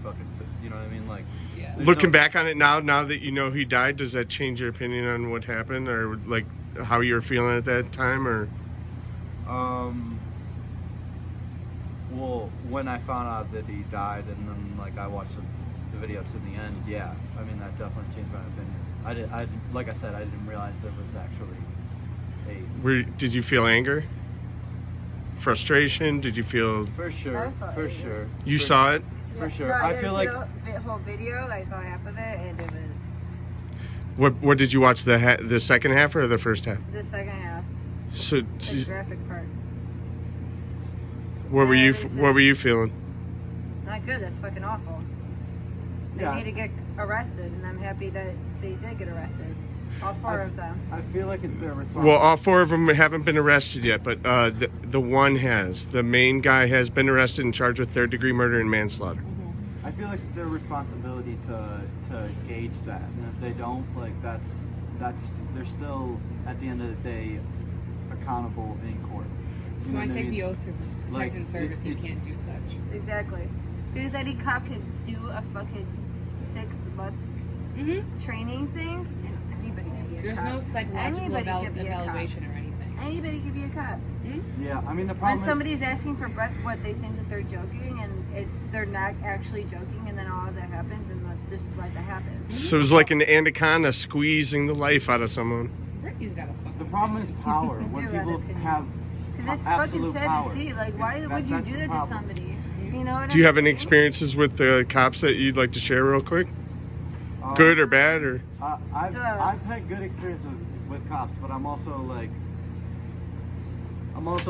fucking, you know what I mean? Like, Yeah. Looking back on it now that you know he died, does that change your opinion on what happened, or like how you were feeling at that time, or? Well, when I found out that he died, and then like I watched the video to the end, yeah, I mean that definitely changed my opinion. Like I said, I didn't realize there was actually a. Did you feel anger? Frustration? Did you feel? For sure, for sure. You saw it? For sure. No, I feel like the whole video. I saw half of it, and it was. What did you watch, the second half or the first half? The second half. So The graphic part. what were you feeling? Not good. That's fucking awful. They need to get arrested, and I'm happy that they did get arrested. All four of them. I feel like it's their responsibility. Well, all four of them haven't been arrested yet, but the one has. The main guy has been arrested and charged with third-degree murder and manslaughter. I feel like it's their responsibility to gauge that, and if they don't, like that's they're still at the end of the day accountable in court. You want to take the oath to protect and serve if you can't do such. Exactly, because any cop could do a fucking 6-month training thing, and anybody could be a There's cop. no psychological evaluation or anything. Anybody could be a cop. Yeah, I mean the problem When somebody's asking for breath, what they think that they're joking, and they're not actually joking, and then all of that happens, and this is why that happens. So it was like an anaconda squeezing the life out of someone. Brittany's got a fucking. The problem is power. When people have because it's fucking sad power. to see. Like, why would you do that to somebody? You know what Do you I'm have any saying? experiences with the cops that you'd like to share real quick? Good or bad, or? I've had good experiences with cops, but I'm also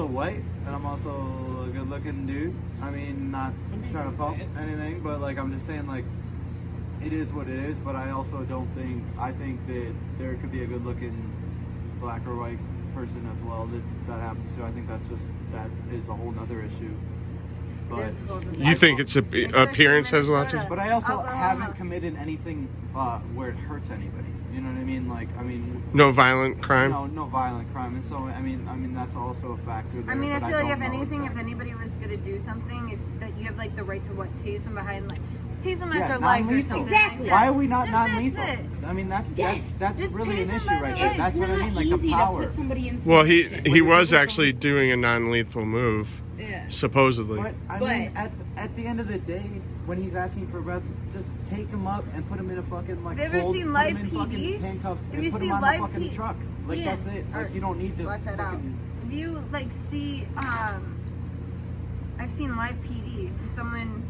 white, and I'm also a good-looking dude. I mean, not trying to pump anything, but like I'm just saying, like it is what it is. But I also don't think I think that there could be a good-looking black or white person as well that happens to. I think that is a whole nother issue. But You think it's appearance as well? Too? But I also haven't committed anything where it hurts anybody. You know what I mean? Like, I mean, no violent crime. No violent crime, and so I mean that's also a factor. There, I mean, I feel like if anything, exactly. if anybody was gonna do something, that you have like the right to tase them behind, like just tase them at Yeah, their legs or non-lethal. something. Exactly. Like that. Why are we not Just non-lethal? That's it. I mean, that's Just really an tase issue them right by there. the That's It's what I not mean, like easy the to power. put somebody in Well, submission. he was actually doing a non-lethal move, Yeah. supposedly. But I mean, at the end of the day, when he's asking for breath, just take him up and put him in a fucking like. Have you ever seen put Live him in PD? fucking handcuffs Have and you put seen him on Live the fucking P- truck. Like Yeah. that's it. Like you don't need to. Block that out. If you like see, I've seen Live PD, and someone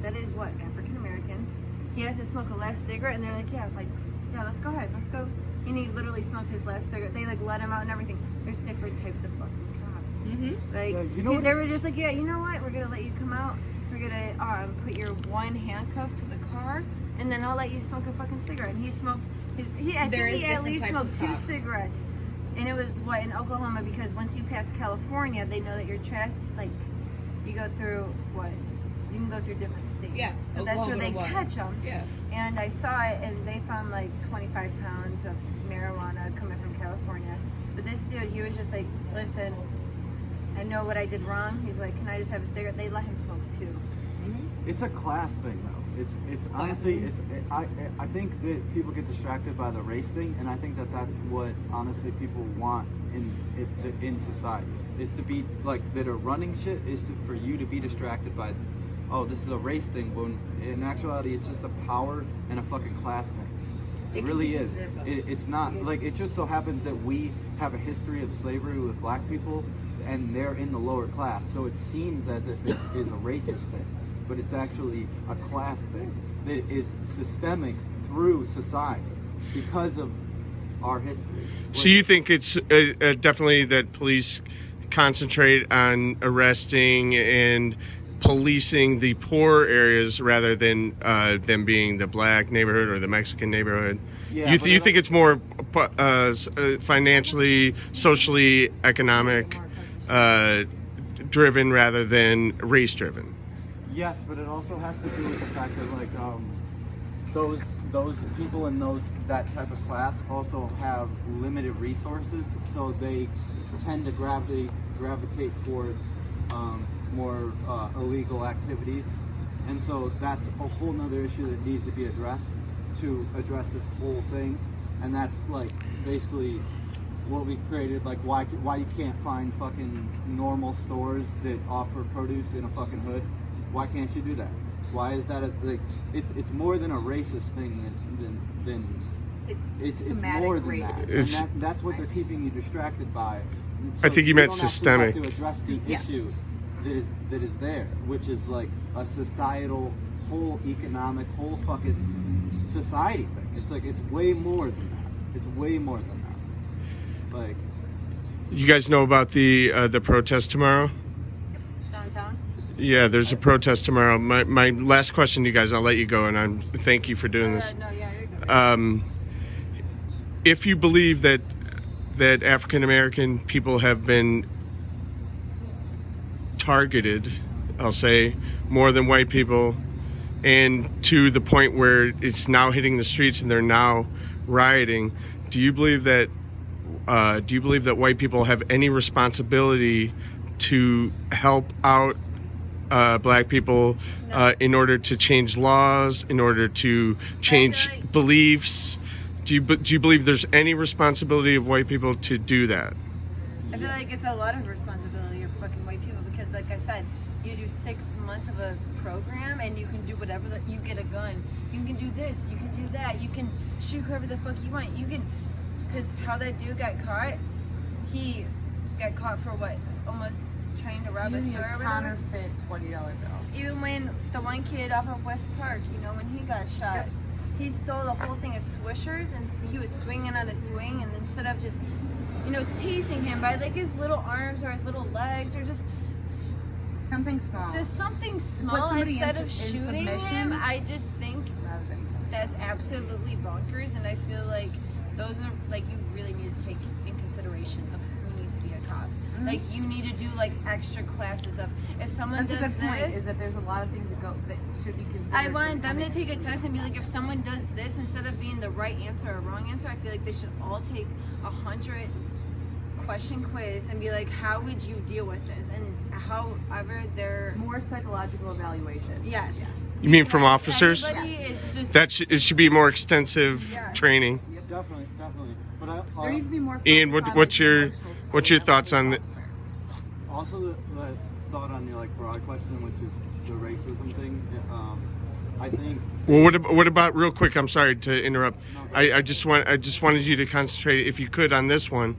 that is what African American, he has to smoke a last cigarette, and they're like, yeah, let's go ahead, let's go. And he literally smokes his last cigarette. They like let him out and everything. There's different types of fucking cops. Like Yeah, you know they were just like, yeah, you know what? We're gonna let you come out. We're gonna put your one handcuff to the car, and then I'll let you smoke a fucking cigarette. And he smoked his. I think he at least smoked 2 cigarettes. And it was in Oklahoma, because once you pass California, they know that you're like you go through you can go through different states. Yeah. So that's where they catch them. Yeah. And I saw it, and they found like 25 pounds of marijuana coming from California. But this dude, he was just like, listen, I know what I did wrong. He's like, can I just have a cigarette? They let him smoke 2. It's a class thing, though. It's honestly, I think that people get distracted by the race thing, and I think that's what honestly people want in society is to be like that are running shit is for you to be distracted by, oh, this is a race thing. When in actuality, it's just a power and a fucking class thing. It really is. It's not like it just so happens that we have a history of slavery with black people, and they're in the lower class. So it seems as if it is a racist thing, but it's actually a class thing that is systemic through society because of our history. So you think it's definitely that police concentrate on arresting and policing the poor areas rather than them being the black neighborhood or the Mexican neighborhood? Yeah, you think it's more financially, socially, economic driven rather than race driven? Yes, but it also has to do with the fact that like those people in that type of class also have limited resources, so they tend to gravitate towards more illegal activities, And so that's a whole nother issue that needs to be addressed to address this whole thing. And that's like basically what we created, like why you can't find fucking normal stores that offer produce in a fucking hood. Why can't you do that? Why is that it's more than a racist thing than it's more than racism. that. And that's what they're keeping you distracted by. So I think you meant don't actually systemic. have to address the issue that is there, which is like a societal, whole economic, whole fucking society thing. It's like it's way more than that. It's way more than that. Like, You guys know about the protest tomorrow? Downtown. Yeah, there's a protest tomorrow. My last question to you guys, I'll let you go, and thank you for doing this. No, yeah, you're good. If you believe that African American people have been targeted, I'll say, more than white people, and to the point where it's now hitting the streets and they're now rioting, do you believe that white people have any responsibility to help out black people in order to change laws, in order to change beliefs? Do you believe there's any responsibility of white people to do that? I feel like it's a lot of responsibility of fucking white people because, like I said, you do 6 months of a program and you can do whatever. You get a gun. You can do this. You can do that. You can shoot whoever the fuck you want. You can, because how that dude got caught, he got caught for what? Almost trying to rob a store or whatever. Counterfeit $20 bill. Even when the one kid off of West Park, you know, when he got shot. Yep. He stole the whole thing of Swishers and he was swinging on a swing, and instead of just, you know, teasing him by like his little arms or his little legs or just something small. Just something Put small somebody instead in of shooting submission. him, I just think Rather than that's absolutely bonkers, and I feel like those are like you really need to take in consideration of who needs to be a cop. Mm-hmm. Like you need to do like extra classes of if someone That's a does good point. this. Is that there's a lot of things that should be considered. I want them to take a test and be like, if someone does this instead of being the right answer or wrong answer, I feel like they should all take 100 question quiz and be like, how would you deal with this? And however they're more psychological evaluation. yes. Yeah. You mean from Because officers? everybody is just It should be more extensive Yes. training. Yep. definitely. But There needs to be more. Ian, focus on, what's the your emotional state what's your of a thoughts on police the? officer. also the thought on your like broad question, which is the racism thing. I think. Well, what about real quick? I'm sorry to interrupt. No, I just wanted you to concentrate, if you could, on this one.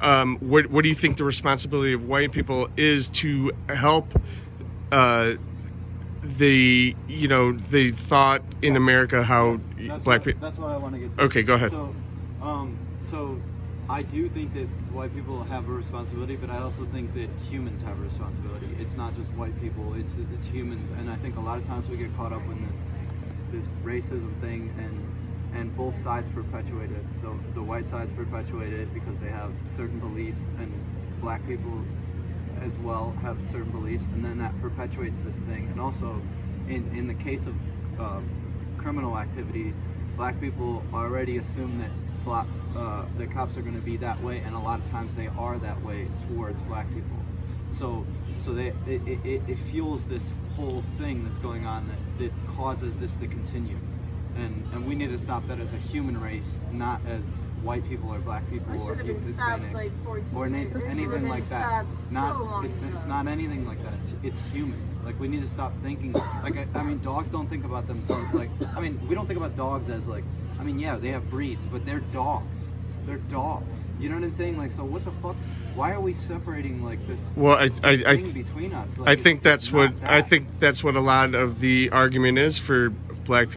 What do you think the responsibility of white people is to help the thought in America how black people? That's what I want to get to. Okay, go ahead. So I do think that white people have a responsibility, but I also think that humans have a responsibility. It's not just white people; it's humans, and I think a lot of times we get caught up in this racism thing, and both sides perpetuate it. The white sides perpetuate it because they have certain beliefs, and black people as well have certain beliefs, and then that perpetuates this thing. And also, in the case of criminal activity, black people already assume that the cops are going to be that way, and a lot of times they are that way towards black people. So it fuels this whole thing that's going on that causes this to continue. And we need to stop that as a human race, not as white people or black people It or should have been stopped Hispanics like 14 or years. It should have anything been like that. stopped so long It's ago. not anything like that. It's humans. Like we need to stop thinking. Like I mean, dogs don't think about themselves. Like I mean, we don't think about dogs as like. I mean, yeah, they have breeds, but they're dogs. They're dogs. You know what I'm saying? Like, so what the fuck? Why are we separating like this? Well, this thing between us? Like, I think that's what a lot of the argument is for black people.